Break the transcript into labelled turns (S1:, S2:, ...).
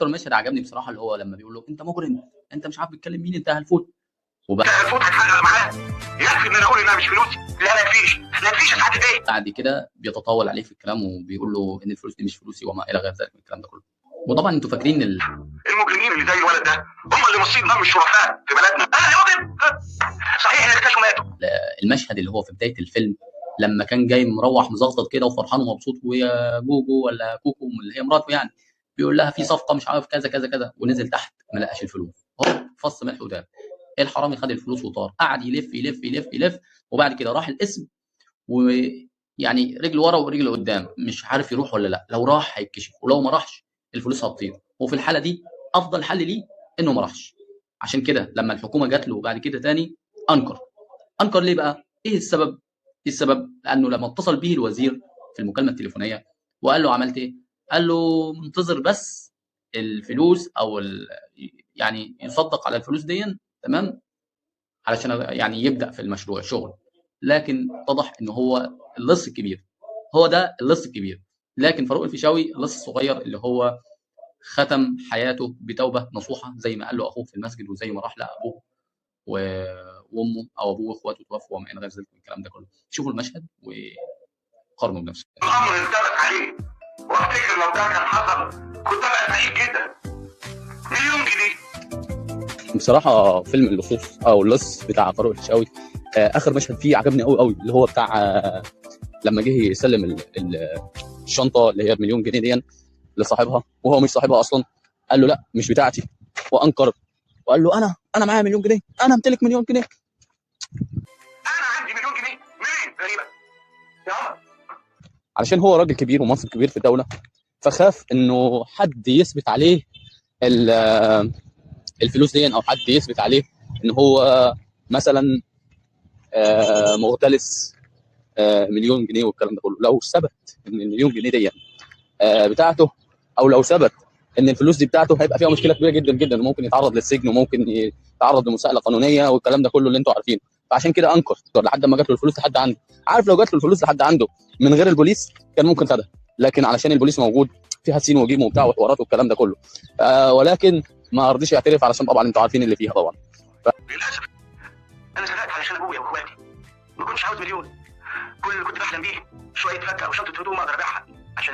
S1: اكتر مشهد عجبني بصراحه اللي هو لما بيقول له انت مجرم، انت مش عارف بتكلم مين، انت هلفوت. وبعد
S2: هلفوت هتحقق معاه، يكفي ان انا اقول انها مش فلوسي. لا ما يكفيش يا سعاده البيه.
S1: كده بيتطاول عليه في الكلام وبيقول له ان الفلوس دي مش فلوسي وما الى غير ذلك من الكلام ده كله. وطبعا انتوا فاكرين
S2: المجرمين اللي زي الولد ده هم اللي مصير دم الشرفاء في بلدنا. انا مجرم صحيح ان اكتشفوا ماتوا.
S1: المشهد اللي هو في بدايه الفيلم لما كان جاي مروح مزغطط كده وفرحان ومبسوط، ويا جوجو ولا كوكو اللي هي مراته يعني بيقول لها في صفقه مش عارف كذا كذا كذا، ونزل تحت ما لقاش الفلوس، هو فص ملح وداب. الحرامي خد الفلوس وطار، قعد يلف يلف يلف يلف، وبعد كده راح القسم ويعني رجل ورا ورجل قدام، مش عارف يروح ولا لا، لو راح هيتكشف ولو ما راحش الفلوس هتطير. وفي الحاله دي افضل حل ليه انه ما راحش. عشان كده لما الحكومه جات له بعد كده تاني انكر ليه بقى؟ ايه السبب؟ لانه لما اتصل به الوزير في المكالمه التليفونيه وقال له عملت ايه؟ قال له منتظر بس الفلوس او يعني يصدق على الفلوس دي، تمام، علشان يعني يبدا في المشروع شغل. لكن اتضح ان هو اللص الكبير، هو ده اللص الكبير. لكن فاروق الفيشاوي اللص الصغير اللي هو ختم حياته بتوبه نصوحه زي ما قال له اخوه في المسجد، وزي ما راح لابوه وامه او ابوه واخواته توفوا وما الى غير ذلك من الكلام ده كله. شوفوا المشهد وقارنوا بنفسه.
S2: الامر انتبه عليه، وافتكر لو ده كان حصل كنت ابقى سعيد جدا. مليون جنيه.
S1: بصراحه فيلم اللصوص او اللص بتاع فاروق الفيشاوي اخر مشهد فيه عجبني قوي قوي، اللي هو بتاع لما جه يسلم الشنطه اللي هي بمليون جنيه دي لصاحبها وهو مش صاحبها اصلا. قال له لا مش بتاعتي، وانكر وقال له انا معايا مليون جنيه، انا امتلك مليون جنيه.
S2: انا عندي مليون جنيه منين؟ غريبه يا عمر.
S1: علشان هو راجل كبير ومنصب كبير في الدوله، فخاف انه حد يثبت عليه الفلوس دي، او حد يثبت عليه ان هو مثلا مختلس مليون جنيه والكلام ده كله. لو ثبت ان المليون جنيه دي بتاعته، او لو ثبت ان الفلوس دي بتاعته، هيبقى فيها مشكله كبيره جدا جدا، وممكن يتعرض للسجن وممكن يتعرض لمساءله قانونيه والكلام ده كله اللي انتوا عارفينه. فعشان كده انكر لحد ما جات له الفلوس لحد عنده. عارف لو جات له الفلوس لحد عنده من غير البوليس كان ممكن خدها، لكن علشان البوليس موجود فيها سين وجيم وبتاع وحوارات والكلام ده كله، ولكن ما رضيش يعترف علشان طبعا انتوا عارفين اللي فيها طبعا.
S2: للاسف انا سرقت علشان ابويا واخواتي، ما كنتش عاوز مليون. كل اللي كنت بحلم بيه شويه فكه او شنطه هدوم اقدر ابيعها.